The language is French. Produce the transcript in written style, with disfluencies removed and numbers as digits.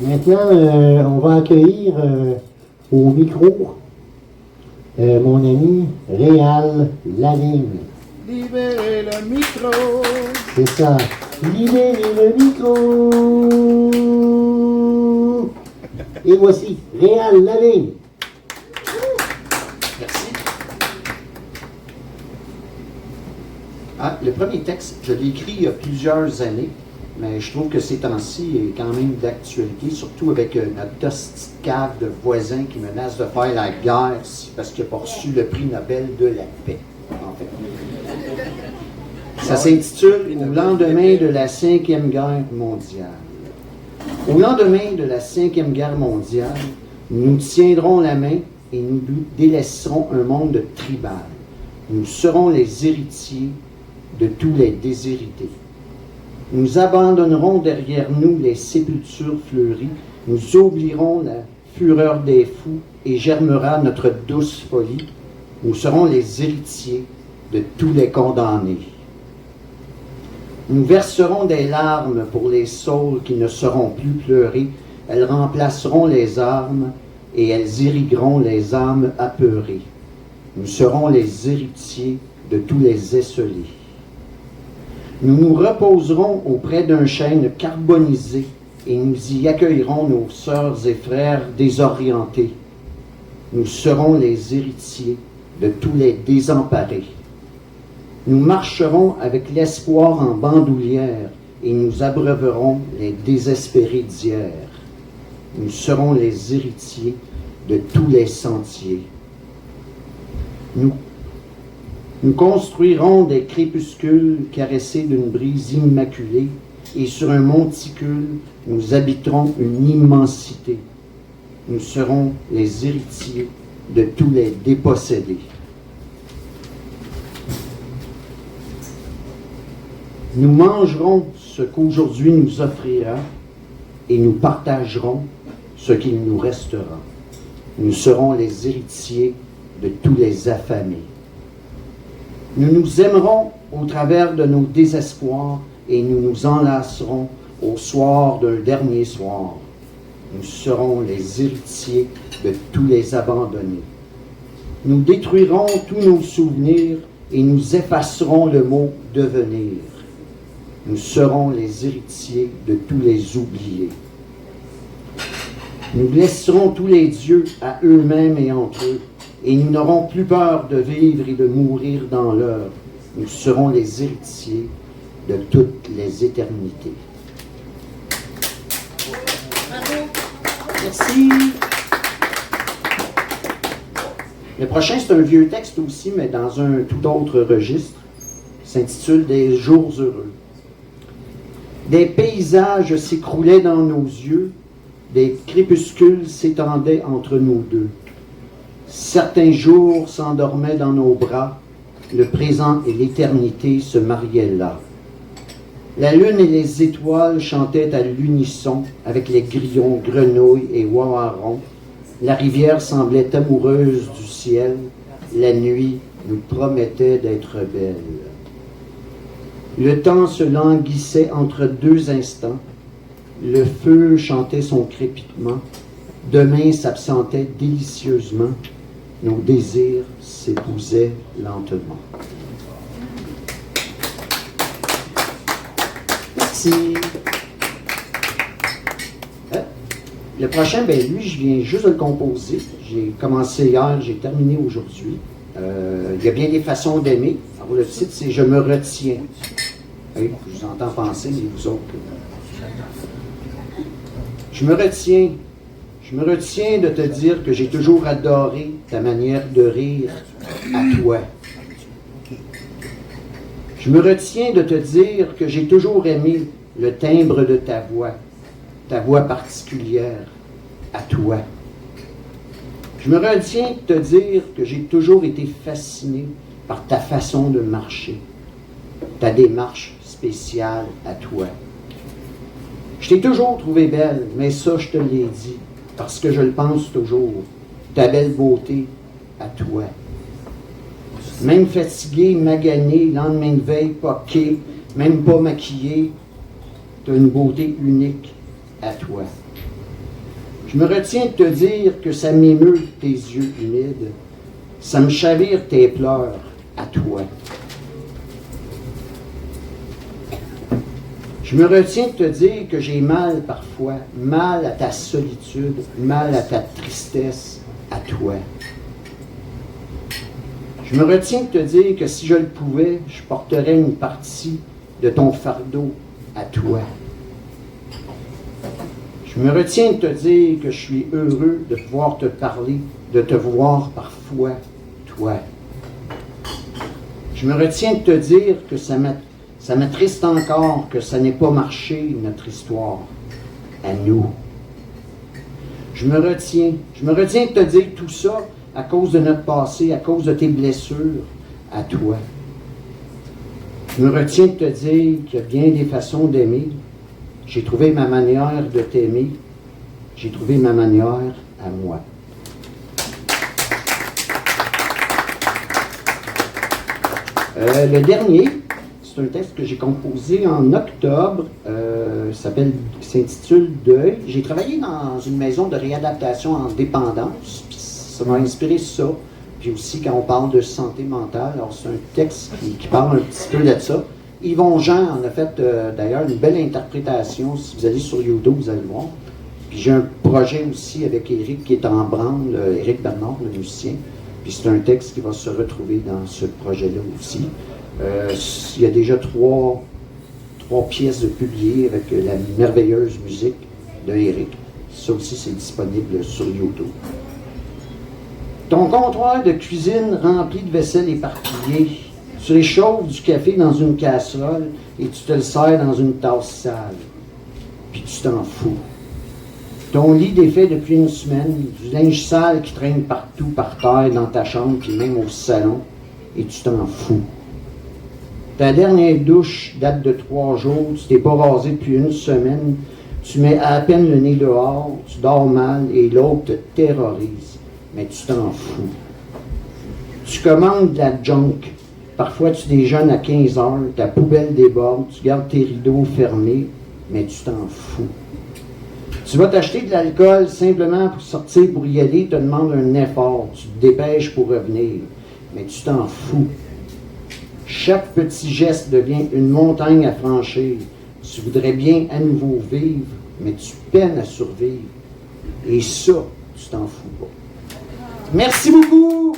Maintenant, on va accueillir au micro mon ami Réal Lavigne. Libérez le micro. C'est ça. Libérez le micro. Et voici Réal Lavigne. Merci. Le premier texte, je l'ai écrit il y a plusieurs années, mais je trouve que ces temps-ci est quand même d'actualité, surtout avec notre petite cave de voisin qui menace de faire la guerre parce qu'il n'a pas reçu le prix Nobel de la paix, en fait. Ça s'intitule « Au lendemain de la 5e guerre mondiale ». Au lendemain de la 5e guerre mondiale, nous tiendrons la main et nous délaisserons un monde tribal. Nous serons les héritiers de tous les déshérités. Nous abandonnerons derrière nous les sépultures fleuries, nous oublierons la fureur des fous et germera notre douce folie. Nous serons les héritiers de tous les condamnés. Nous verserons des larmes pour les saules qui ne seront plus pleurées. Elles remplaceront les armes et elles irrigueront les âmes apeurées. Nous serons les héritiers de tous les esselés. Nous nous reposerons auprès d'un chêne carbonisé et nous y accueillerons nos sœurs et frères désorientés. Nous serons les héritiers de tous les désemparés. Nous marcherons avec l'espoir en bandoulière et nous abreuverons les désespérés d'hier. Nous serons les héritiers de tous les sentiers. Nous construirons des crépuscules caressés d'une brise immaculée et sur un monticule, nous habiterons une immensité. Nous serons les héritiers de tous les dépossédés. Nous mangerons ce qu'aujourd'hui nous offrira et nous partagerons ce qu'il nous restera. Nous serons les héritiers de tous les affamés. Nous nous aimerons au travers de nos désespoirs et nous nous enlacerons au soir d'un dernier soir. Nous serons les héritiers de tous les abandonnés. Nous détruirons tous nos souvenirs et nous effacerons le mot « devenir ». Nous serons les héritiers de tous les oubliés. Nous laisserons tous les dieux à eux-mêmes et entre eux, et nous n'aurons plus peur de vivre et de mourir dans l'heure. Nous serons les héritiers de toutes les éternités. Merci. Le prochain, c'est un vieux texte aussi, mais dans un tout autre registre. Il s'intitule « Des jours heureux ». Des paysages s'écroulaient dans nos yeux, des crépuscules s'étendaient entre nous deux. Certains jours s'endormaient dans nos bras, le présent et l'éternité se mariaient là. La lune et les étoiles chantaient à l'unisson avec les grillons, grenouilles et wawarons. La rivière semblait amoureuse du ciel, la nuit nous promettait d'être belle. Le temps se languissait entre deux instants. Le feu chantait son crépitement. Demain s'absentait délicieusement. Nos désirs s'épousaient lentement. Merci. Le prochain, lui, je viens juste de le composer. J'ai commencé hier, j'ai terminé aujourd'hui. Il y a bien des façons d'aimer. Alors, le titre, c'est « Je me retiens ». Oui, je vous entends penser, mais vous autres. Je me retiens de te dire que j'ai toujours adoré ta manière de rire à toi. Je me retiens de te dire que j'ai toujours aimé le timbre de ta voix particulière à toi. Je me retiens de te dire que j'ai toujours été fasciné par ta façon de marcher, ta démarche spéciale à toi. Je t'ai toujours trouvé belle, mais ça, je te l'ai dit, parce que je le pense toujours, ta belle beauté à toi. Même fatigué, magané, lendemain de veille, poqué, même pas maquillé, tu as une beauté unique à toi. Je me retiens de te dire que ça m'émeut tes yeux humides, ça me chavire tes pleurs à toi. Je me retiens de te dire que j'ai mal parfois, mal à ta solitude, mal à ta tristesse à toi. Je me retiens de te dire que si je le pouvais, je porterais une partie de ton fardeau à toi. Je me retiens de te dire que je suis heureux de pouvoir te parler, de te voir parfois, toi. Je me retiens de te dire que ça m'attriste encore que ça n'ait pas marché, notre histoire, à nous. Je me retiens de te dire tout ça à cause de notre passé, à cause de tes blessures, à toi. Je me retiens de te dire qu'il y a bien des façons d'aimer. J'ai trouvé ma manière de t'aimer. J'ai trouvé ma manière à moi. Le dernier, c'est un texte que j'ai composé en octobre. S'intitule Deuil. J'ai travaillé dans une maison de réadaptation en dépendance. Puis ça m'a inspiré ça. Puis aussi, quand on parle de santé mentale, alors c'est un texte qui parle un petit peu de ça. Yvon Jean en a fait d'ailleurs une belle interprétation. Si vous allez sur YouTube, vous allez le voir. Puis j'ai un projet aussi avec Éric qui est en branle, Éric Bernard, le musicien. Puis c'est un texte qui va se retrouver dans ce projet-là aussi. Il y a déjà trois pièces de publiées avec la merveilleuse musique de Éric. Ça aussi, c'est disponible sur YouTube. Ton comptoir de cuisine rempli de vaisselle éparpillée. Tu réchauffes du café dans une casserole et tu te le sers dans une tasse sale. Puis tu t'en fous. Ton lit défait depuis une semaine, du linge sale qui traîne partout par terre dans ta chambre puis même au salon, et tu t'en fous. Ta dernière douche date de 3 jours, tu t'es pas rasé depuis une semaine, tu mets à peine le nez dehors, tu dors mal et l'autre te terrorise, mais tu t'en fous. Tu commandes de la junk. Parfois, tu déjeunes à 15 heures, ta poubelle déborde, tu gardes tes rideaux fermés, mais tu t'en fous. Tu vas t'acheter de l'alcool simplement pour sortir, pour y aller, te demande un effort, tu te dépêches pour revenir, mais tu t'en fous. Chaque petit geste devient une montagne à franchir. Tu voudrais bien à nouveau vivre, mais tu peines à survivre. Et ça, tu t'en fous pas. Merci beaucoup!